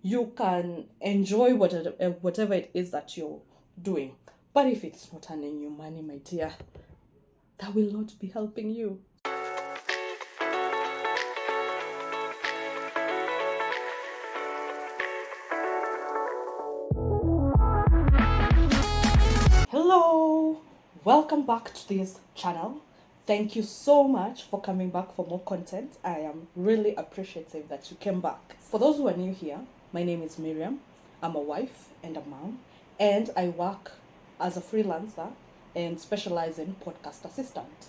you can enjoy whatever it is that you're doing. But if it's not earning you money, my dear, that will not be helping you. Hello, welcome back to this channel. Thank you so much for coming back for more content. I am really appreciative that you came back. For those who are new here, my name is Miriam. I'm a wife and a mom, and I work as a freelancer and specialize in podcast assistant.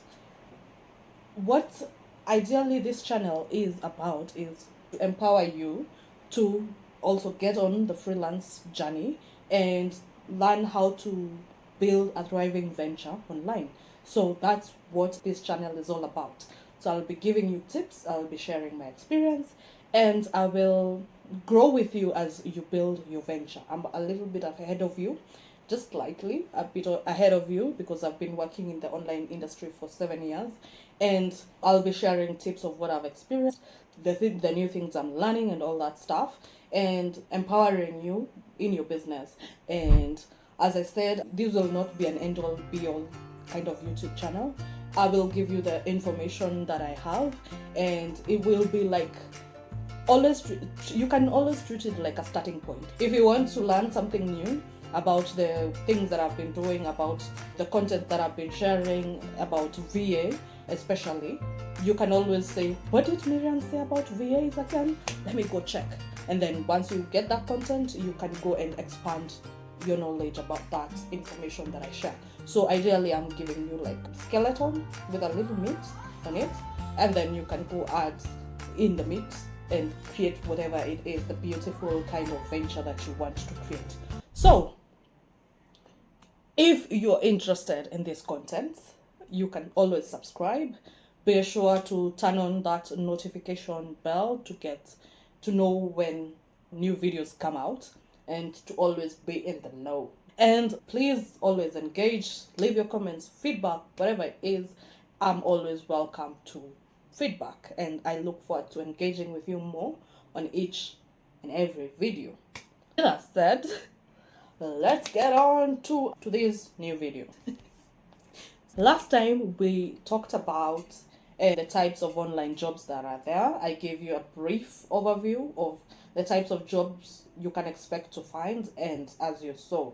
What ideally this channel is about is to empower you to also get on the freelance journey and learn how to build a thriving venture online. So that's what this channel is all about. So I'll be giving you tips, I'll be sharing my experience, and I will grow with you as you build your venture. I'm a little bit ahead of you, just slightly a bit ahead of you, because I've been working in the online industry for 7 years, and I'll be sharing tips of what I've experienced, the new things I'm learning, and all that stuff, and empowering you in your business. And as I said, this will not be an end all be all kind of YouTube channel. I will give you the information that I have, and it will be like always, you can always treat it like a starting point. If you want to learn something new about the things that I've been doing, about the content that I've been sharing, about VA especially, you can always say, what did Miriam say about VAs again? Let me go check. And then once you get that content, you can go and expand your knowledge about that information that I share. So ideally, I'm giving you like skeleton with a little meat on it, and then you can go add in the meat and create whatever it is, the beautiful kind of venture that you want to create. So if you're interested in this content, you can always subscribe. Be sure to turn on that notification bell to get to know when new videos come out and to always be in the know. And please always engage, leave your comments, feedback, whatever it is. I'm always welcome to feedback, and I look forward to engaging with you more on each and every video. With that said, let's get on to this new video. Last time we talked about the types of online jobs that are there. I gave you a brief overview of the types of jobs you can expect to find, and as you saw,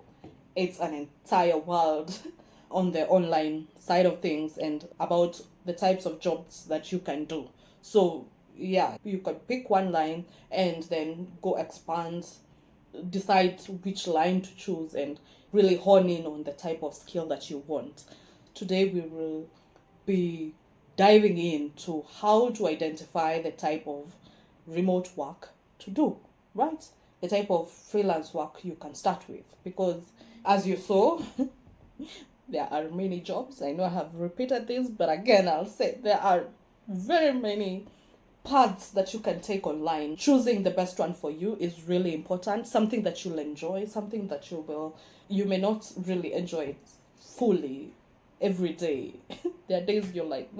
it's an entire world on the online side of things, and about the types of jobs that you can do. So yeah, you can pick one line and then go expand, decide which line to choose, and really hone in on the type of skill that you want. Today we will be diving into how to identify the type of remote work to do, right? The type of freelance work you can start with, because as you saw, there are many jobs. I know I have repeated this, but again, I'll say there are very many paths that you can take online. Choosing the best one for you is really important. Something that you'll enjoy, something that you may not really enjoy it fully every day. There are days you're like,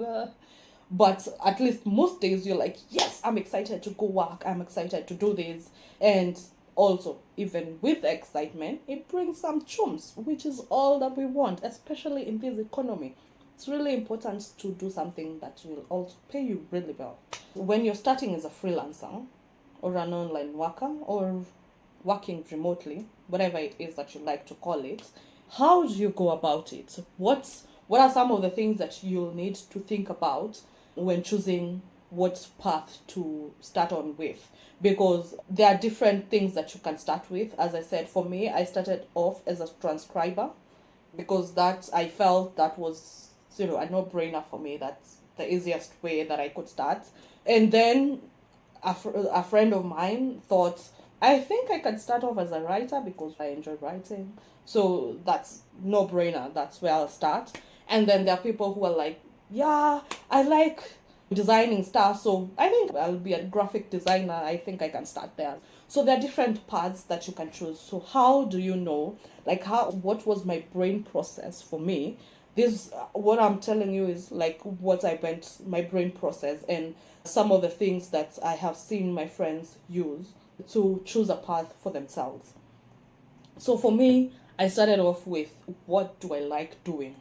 but at least most days you're like, yes, I'm excited to go work, I'm excited to do this. And also, even with excitement, it brings some chums, which is all that we want, especially in this economy. It's really important to do something that will also pay you really well. When you're starting as a freelancer or an online worker or working remotely, whatever it is that you like to call it, how do you go about it? What are some of the things that you'll need to think about when choosing what path to start on with? Because there are different things that you can start with. As I said, for me, I started off as a transcriber, because that I felt that was a no-brainer for me. That's the easiest way that I could start. And then a friend of mine thought, I think I can start off as a writer because I enjoy writing. So that's no-brainer. That's where I'll start. And then there are people who are like, yeah, I like designing stuff, so I think I'll be a graphic designer. I think I can start there. So there are different paths that you can choose. So how do you know, what was my brain process for me? This, what I'm telling you is like what I went, my brain process, and some of the things that I have seen my friends use to choose a path for themselves. So for me, I started off with, what do I like doing?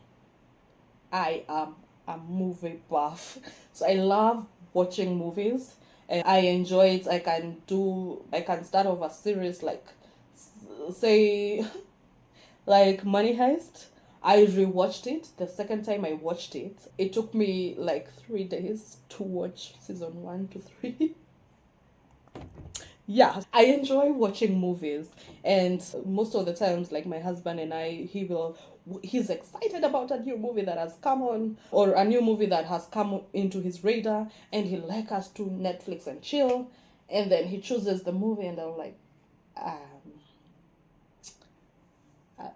I am a movie buff. So I love watching movies and I enjoy it. I can start off a series like, say, like Money Heist. I rewatched it. The second time I watched it, it took me like 3 days to watch season 1 to 3. Yeah, I enjoy watching movies, and most of the times, like my husband and I, he's excited about a new movie that has come on, or a new movie that has come into his radar, and he like us to Netflix and chill, and then he chooses the movie, and I'm like,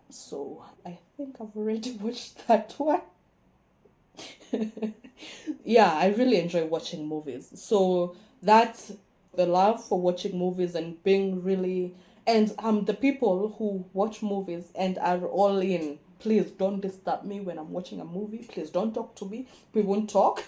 so I think I've already watched that one. Yeah, I really enjoy watching movies. So that's the love for watching movies and being really, and the people who watch movies and are all in. Please don't disturb me when I'm watching a movie. Please don't talk to me. We won't talk.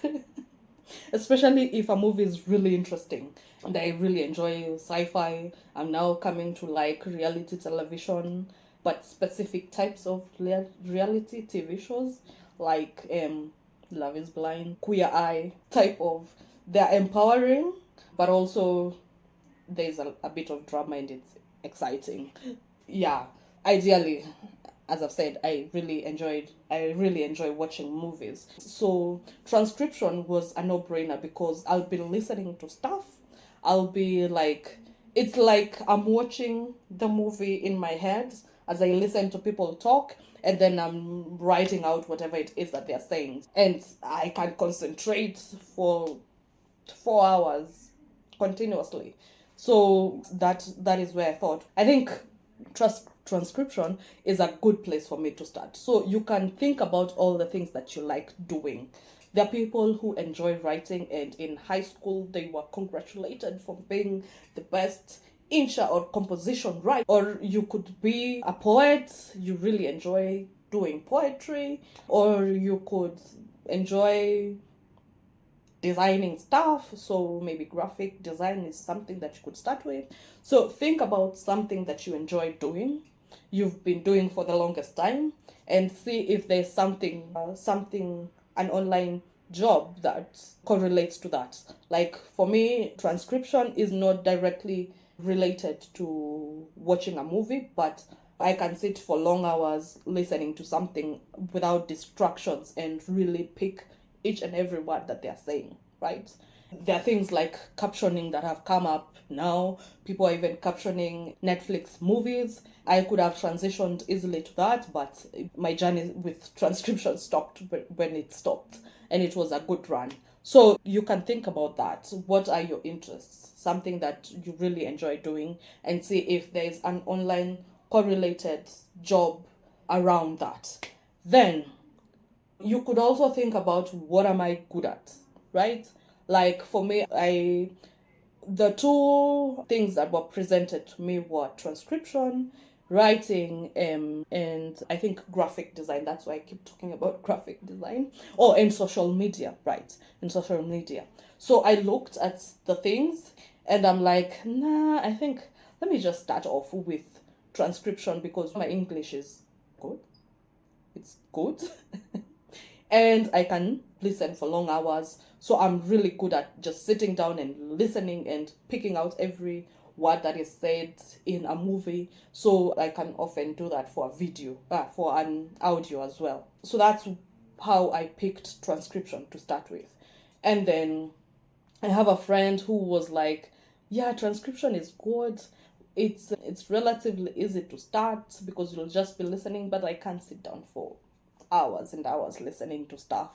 Especially if a movie is really interesting. And I really enjoy sci-fi. I'm now coming to like reality television, but specific types of reality TV shows like Love is Blind, Queer Eye type of. They're empowering, but also there's a bit of drama and it's exciting. Yeah, ideally, as I've said, I really enjoy watching movies. So transcription was a no-brainer because I'll be listening to stuff. I'll be like, it's like I'm watching the movie in my head as I listen to people talk, and then I'm writing out whatever it is that they're saying. And I can concentrate for 4 hours continuously. So that is where I thought, I think transcription is a good place for me to start. So you can think about all the things that you like doing. There are people who enjoy writing, and in high school they were congratulated for being the best insha or composition, right? Or you could be a poet, you really enjoy doing poetry, or you could enjoy designing stuff. So maybe graphic design is something that you could start with. So think about something that you enjoy doing, you've been doing for the longest time, and see if there's something, an online job that correlates to that. Like for me, transcription is not directly related to watching a movie, but I can sit for long hours listening to something without distractions and really pick each and every word that they're saying, right? There are things like captioning that have come up now. People are even captioning Netflix movies. I could have transitioned easily to that, but my journey with transcription stopped when it stopped, and it was a good run. So you can think about that. What are your interests? Something that you really enjoy doing, and see if there is an online correlated job around that. Then you could also think about, what am I good at, right? Like for me, the two things that were presented to me were transcription, writing, and I think graphic design. That's why I keep talking about graphic design. Oh, and social media, right? And social media. So I looked at the things and I'm like, nah, I think let me just start off with transcription because my English is good. It's good. And I can listen for long hours. So I'm really good at just sitting down and listening and picking out every word that is said in a movie. So I can often do that for a video, for an audio as well. So that's how I picked transcription to start with. And then I have a friend who was like, yeah, transcription is good. It's relatively easy to start because you'll just be listening, but I can't sit down for hours and hours listening to stuff.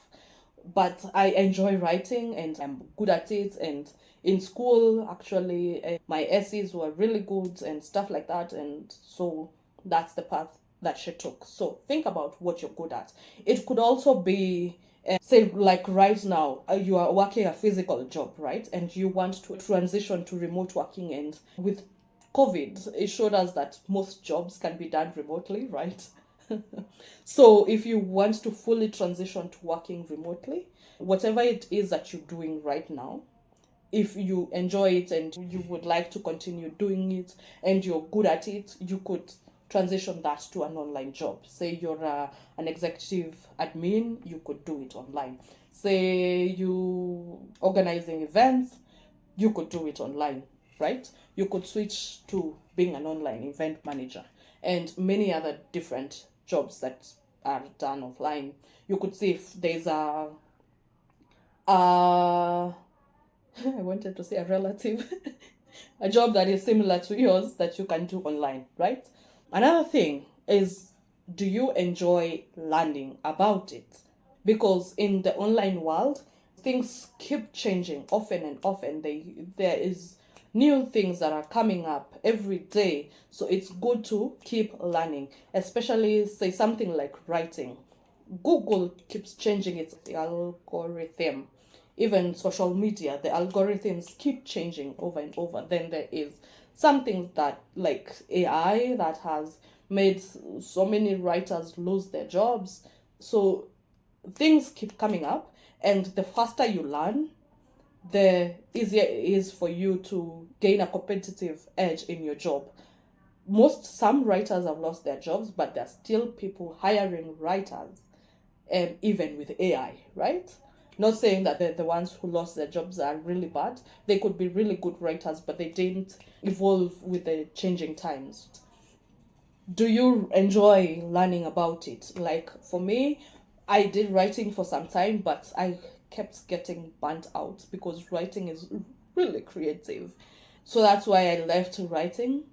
But I enjoy writing and I'm good at it. And in school, actually, my essays were really good and stuff like that. And so that's the path that she took. So think about what you're good at. It could also be, say, like right now, you are working a physical job, right? And you want to transition to remote working. And with COVID, it showed us that most jobs can be done remotely, right? So if you want to fully transition to working remotely, whatever it is that you're doing right now, if you enjoy it and you would like to continue doing it and you're good at it, you could transition that to an online job. Say you're an executive admin, you could do it online. Say you organizing events, you could do it online, right? You could switch to being an online event manager and many other different jobs that are done offline. You could see if there's a I wanted to say a relative, a job that is similar to yours that you can do online, right? Another thing is, do you enjoy learning about it? Because in the online world, things keep changing often and often. There is new things that are coming up every day. So it's good to keep learning, especially say something like writing. Google keeps changing its algorithm. Even social media, the algorithms keep changing over and over. Then there is something that like AI that has made so many writers lose their jobs. So things keep coming up, and the faster you learn, the easier it is for you to gain a competitive edge in your job. Some writers have lost their jobs, but there's still people hiring writers, even with AI, right? Not saying that the ones who lost their jobs are really bad. They could be really good writers, but they didn't evolve with the changing times. Do you enjoy learning about it? Like for me, I did writing for some time, but I kept getting burnt out because writing is really creative. So that's why I left writing,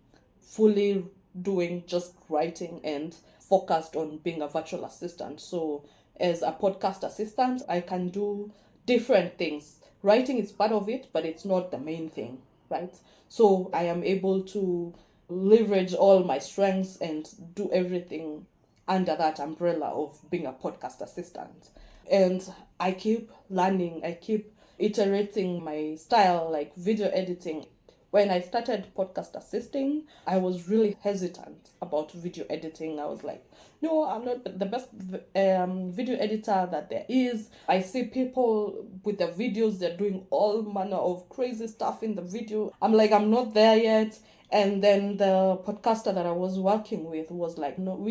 fully doing just writing and focused on being a virtual assistant. So as a podcast assistant, I can do different things. Writing is part of it, but it's not the main thing, right? So I am able to leverage all my strengths and do everything under that umbrella of being a podcast assistant. And I keep learning, I keep iterating my style, like video editing. When I started podcast assisting, I was really hesitant about video editing. I was like, no, I'm not the best video editor that there is. I see people with the videos, they're doing all manner of crazy stuff in the video. I'm like, I'm not there yet. And then the podcaster that I was working with was like, no,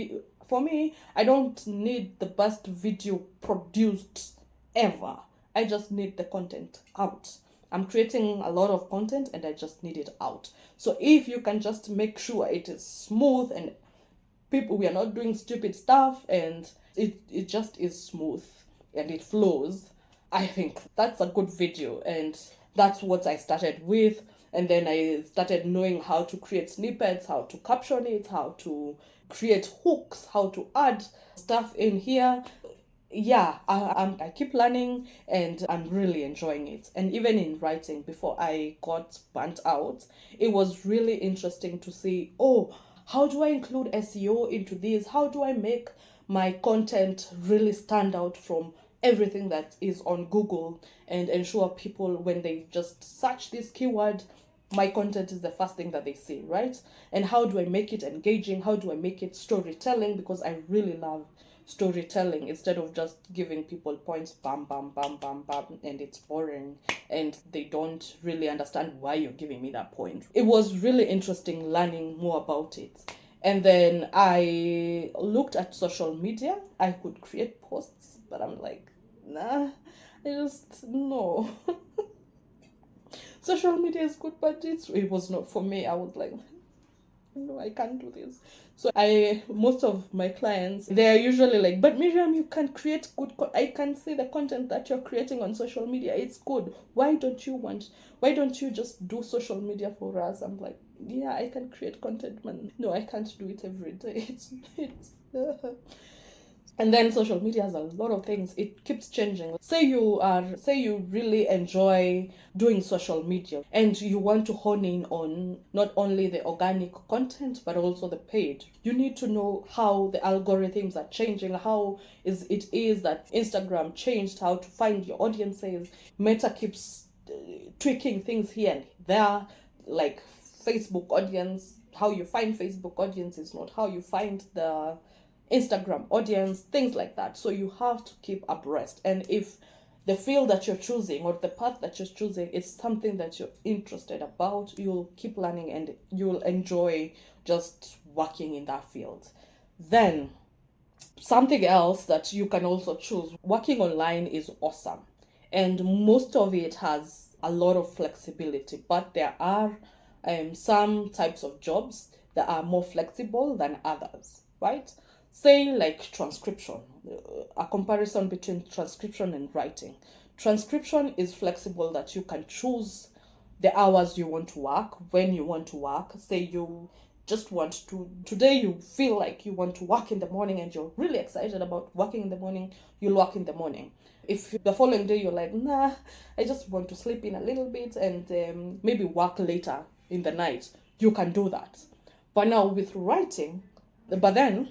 for me, I don't need the best video produced ever. I just need the content out. I'm creating a lot of content and I just need it out. So if you can just make sure it is smooth and we are not doing stupid stuff and it just is smooth and it flows, I think that's a good video. And that's what I started with. And then I started knowing how to create snippets, how to caption it, how to create hooks, how to add stuff in here. Yeah, I keep learning and I'm really enjoying it. And even in writing, before I got burnt out, it was really interesting to see, oh, how do I include SEO into this? How do I make my content really stand out from everything that is on Google and ensure people, when they just search this keyword, my content is the first thing that they see, right? And how do I make it engaging? How do I make it storytelling? Because I really love storytelling instead of just giving people points, bam, bam, bam, bam, bam, and it's boring and they don't really understand why you're giving me that point. It was really interesting learning more about it. And then I looked at social media. I could create posts, but I'm like, nah, I just, no. Social media is good, but it was not for me. I was like, no, I can't do this. So most of my clients, they're usually like, but Miriam, you can create good, I can see the content that you're creating on social media. It's good. Why don't you just do social media for us? I'm like, yeah, I can create content, man. No, I can't do it every day. It's and then social media has a lot of things. It keeps changing. Say you really enjoy doing social media and you want to hone in on not only the organic content but also the paid. You need to know how the algorithms are changing, how it is that Instagram changed how to find your audiences. Meta keeps tweaking things here and there, like Facebook audience. How you find Facebook audience is not how you find the Instagram audience, things like that. So you have to keep abreast. And if the field that you're choosing or the path that you're choosing is something that you're interested about, you'll keep learning and you'll enjoy just working in that field. Then something else that you can also choose, working online is awesome. And most of it has a lot of flexibility, but there are some types of jobs that are more flexible than others, right? Say like transcription, a comparison between transcription and writing. Transcription is flexible, that you can choose the hours you want to work, when you want to work. Say you just want to, today you feel like you want to work in the morning and you're really excited about working in the morning, you'll work in the morning. If the following day you're like, nah, I just want to sleep in a little bit and maybe work later in the night, you can do that. But now with writing, but then,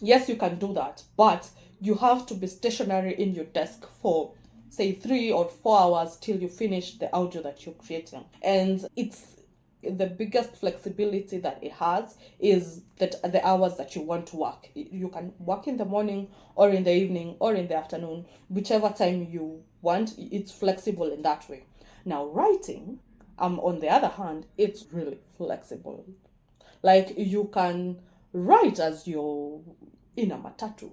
yes, you can do that, but you have to be stationary in your desk for say 3 or 4 hours till you finish the audio that you're creating. And it's the biggest flexibility that it has is that the hours that you want to work. You can work in the morning or in the evening or in the afternoon, whichever time you want. It's flexible in that way. Now, writing, on the other hand, it's really flexible. Like you can write as you're in a matatu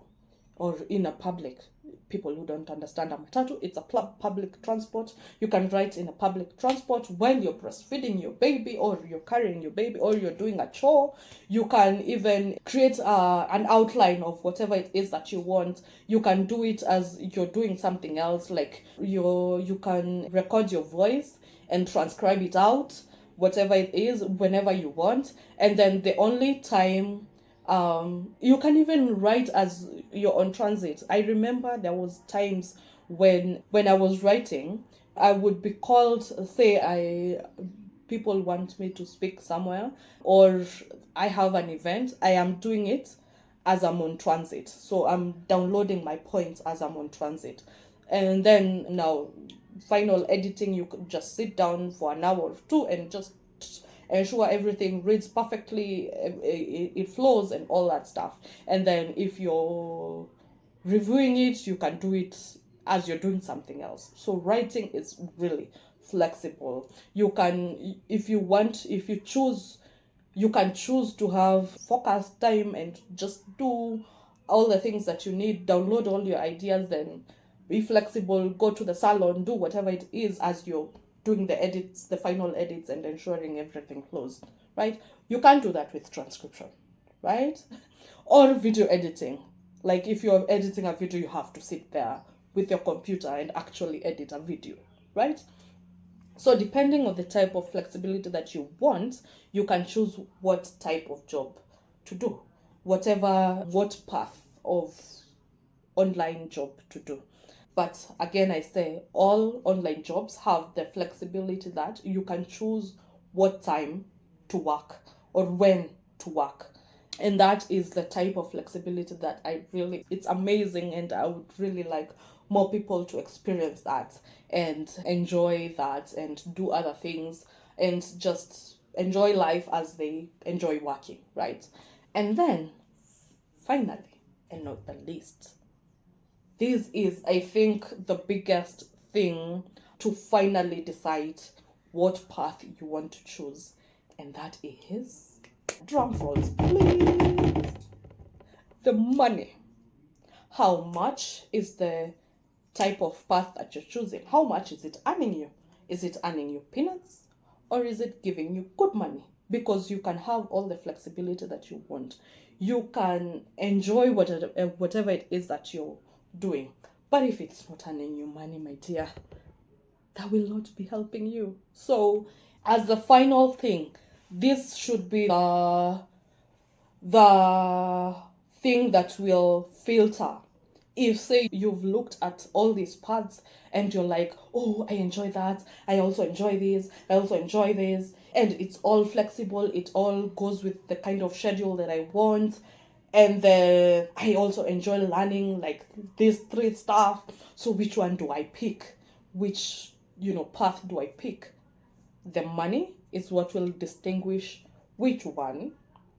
or in a public. People who don't understand a matatu, it's a public transport. You can write in a public transport when you're breastfeeding your baby or you're carrying your baby or you're doing a chore. You can even create an outline of whatever it is that you want. You can do it as you're doing something else, like you can record your voice and transcribe it out, whatever it is, whenever you want. And then the only time, you can even write as you're on transit. I remember there was times when I was writing, I would be called, say people want me to speak somewhere, or I have an event, I am doing it as I'm on transit. So I'm downloading my points as I'm on transit. And then now, final editing, you could just sit down for an hour or two and just ensure everything reads perfectly, it flows and all that stuff. And then if you're reviewing it, you can do it as you're doing something else. So writing is really flexible. You can, if you want, if you choose, you can choose to have focused time and just do all the things that you need, download all your ideas, then be flexible, go to the salon, do whatever it is as you're doing the edits, the final edits, and ensuring everything flows, right? You can't do that with transcription, right? Or video editing. Like if you're editing a video, you have to sit there with your computer and actually edit a video, right? So depending on the type of flexibility that you want, you can choose what type of job to do, what path of online job to do. But again, I say all online jobs have the flexibility that you can choose what time to work or when to work. And that is the type of flexibility that it's amazing, and I would really like more people to experience that and enjoy that and do other things and just enjoy life as they enjoy working, right? And then finally, and not the least, this is, I think, the biggest thing to finally decide what path you want to choose. And that is, drum rolls, please, the money. How much is the type of path that you're choosing? How much is it earning you? Is it earning you peanuts, or is it giving you good money? Because you can have all the flexibility that you want. You can enjoy whatever it is that you're doing. But if it's not earning you money, my dear, that will not be helping you. So as the final thing, this should be the thing that will filter. If, say, you've looked at all these paths and you're like, oh, I enjoy that, I also enjoy this, I also enjoy this, and it's all flexible, it all goes with the kind of schedule that I want, and then I also enjoy learning like these three stuff, so which one do I pick? Which, path do I pick? The money is what will distinguish which one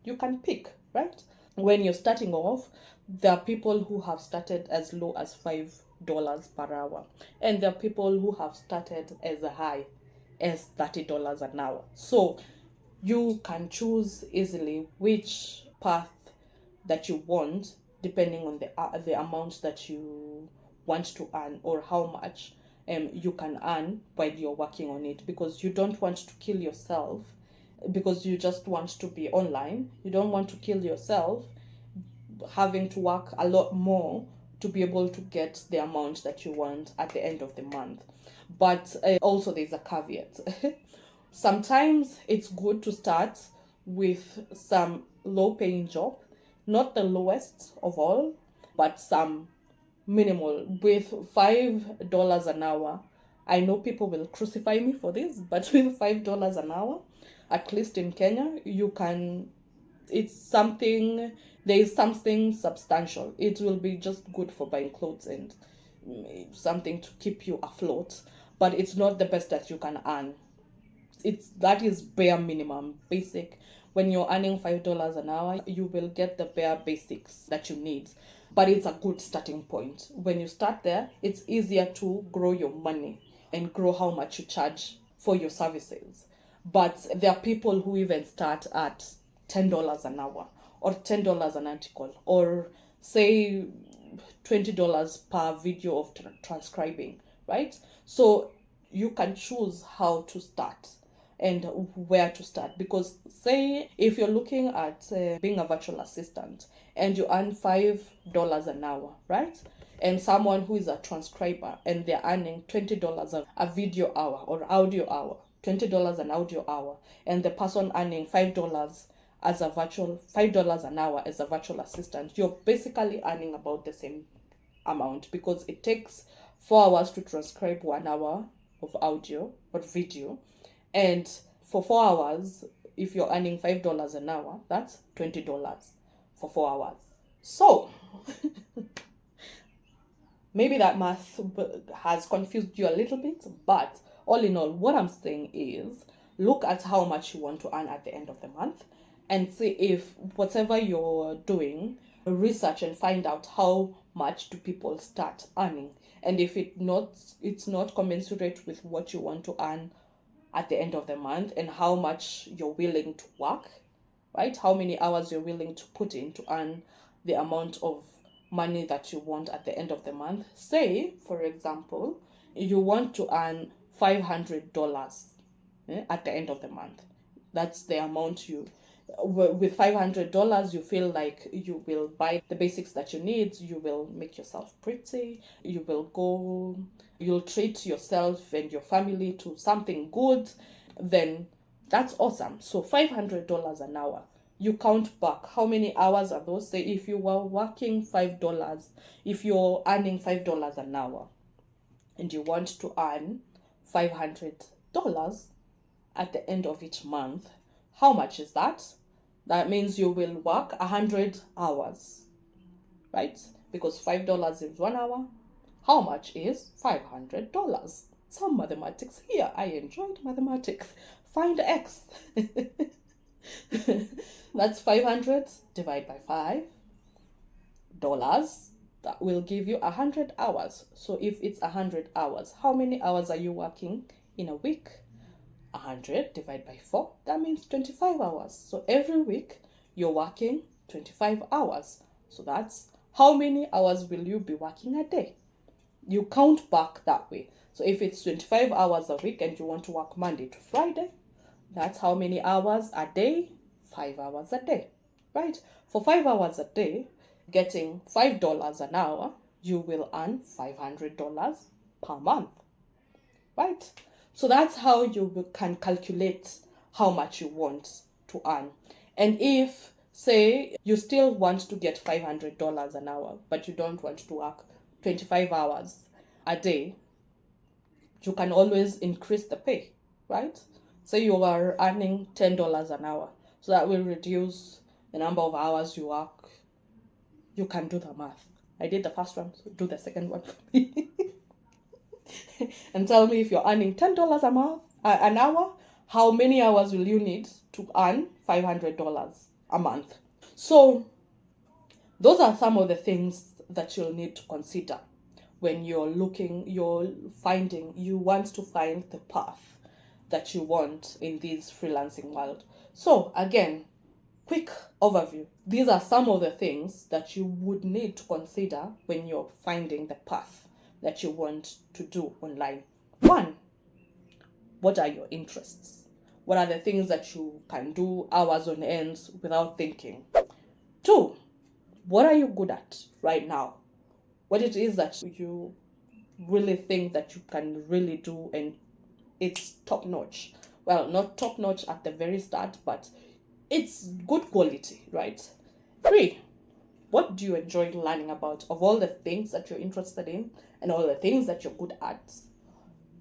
you can pick, right? When you're starting off, there are people who have started as low as per hour. And there are people who have started as high as $30 an hour. So you can choose easily which path that you want, depending on the amount that you want to earn, or how much you can earn while you're working on it, because you don't want to kill yourself because you just want to be online. You don't want to kill yourself having to work a lot more to be able to get the amount that you want at the end of the month. But also, there's a caveat. Sometimes it's good to start with some low paying job, not the lowest of all, but some minimal with $5 an hour. I know people will crucify me for this, but with $5 an hour, at least in Kenya, you can, it's something, there is something substantial. It will be just good for buying clothes and something to keep you afloat, but it's not the best that you can earn. That is bare minimum, basic. When you're earning $5 an hour, you will get the bare basics that you need, but it's a good starting point. When you start there, it's easier to grow your money and grow how much you charge for your services. But there are people who even start at $10 an hour, or $10 an article, or say $20 per video of transcribing, right? So you can choose how to start and where to start, because say if you're looking at being a virtual assistant and you earn $5 an hour, right? And someone who is a transcriber and they're earning $20 a video hour or audio hour, $20 an audio hour, and the person earning $5 as a virtual $5 an hour as a virtual assistant, you're basically earning about the same amount, because it takes 4 hours to transcribe 1 hour of audio or video. And for 4 hours, if you're earning $5 an hour, that's $20 for 4 hours. So maybe that math has confused you a little bit, but all in all, what I'm saying is look at how much you want to earn at the end of the month and see if whatever you're doing, research and find out how much do people start earning. And if it's not commensurate with what you want to earn at the end of the month and how much you're willing to work, right? How many hours you're willing to put in to earn the amount of money that you want at the end of the month. Say, for example, you want to earn $500 at the end of the month. That's the amount with $500, you feel like you will buy the basics that you need, you will make yourself pretty, you'll treat yourself and your family to something good, then that's awesome. So $500 an hour. You count back how many hours are those. Say if you were working $5, if you're earning $5 an hour and you want to earn $500 at the end of each month, how much is that? That means you will work 100 hours, right? Because $5 is 1 hour. How much is $500? Some mathematics here. I enjoyed mathematics. Find X. That's 500 divided by $5. That will give you 100 hours. So if it's 100 hours, how many hours are you working in a week? 100 divided by 4, that means 25 hours. So every week you're working 25 hours. So that's how many hours will you be working a day? You count back that way. So if it's 25 hours a week and you want to work Monday to Friday, that's how many hours a day? 5 hours a day, right? For 5 hours a day, getting $5 an hour, you will earn $500 per month, right? So that's how you can calculate how much you want to earn. And if, say, you still want to get $500 an hour, but you don't want to work 25 hours a day, you can always increase the pay, right? Say you are earning $10 an hour. So that will reduce the number of hours you work. You can do the math. I did the first one, so do the second one for me. And tell me, if you're earning $10 an hour, how many hours will you need to earn $500 a month? So those are some of the things that you'll need to consider when you're you want to find the path that you want in this freelancing world. So again, quick overview. These are some of the things that you would need to consider when you're finding the path that you want to do online. One, what are your interests? What are the things that you can do hours on end without thinking? Two, what are you good at right now? What it is that you really think that you can really do and it's top notch. Well, not top notch at the very start, but it's good quality, right? Three, what do you enjoy learning about? Of all the things that you're interested in and all the things that you're good at,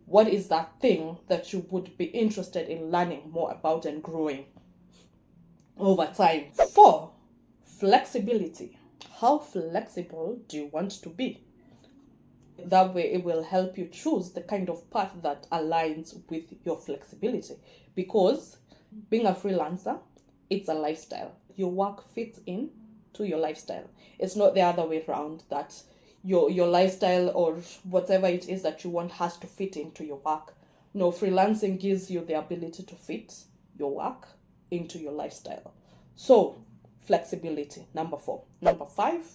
what is that thing that you would be interested in learning more about and growing over time? Four, flexibility. How flexible do you want to be? That way, it will help you choose the kind of path that aligns with your flexibility. Because being a freelancer, it's a lifestyle. Your work fits in to your lifestyle. It's not the other way around, that your lifestyle or whatever it is that you want has to fit into your work. No, freelancing gives you the ability to fit your work into your lifestyle. So, flexibility, number 4. Number 5,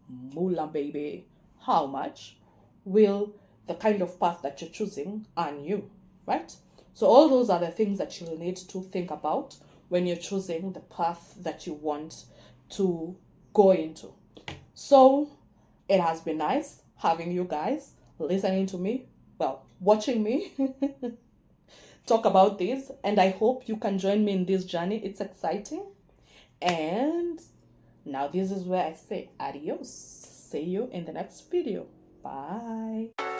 moolah, baby. How much will the kind of path that you're choosing earn you, right? So all those are the things that you'll need to think about when you're choosing the path that you want to go into. So it has been nice having you guys listening to me, well, watching me talk about this, and I hope you can join me in this journey. It's exciting. And now this is where I say adios. See you in the next video. Bye.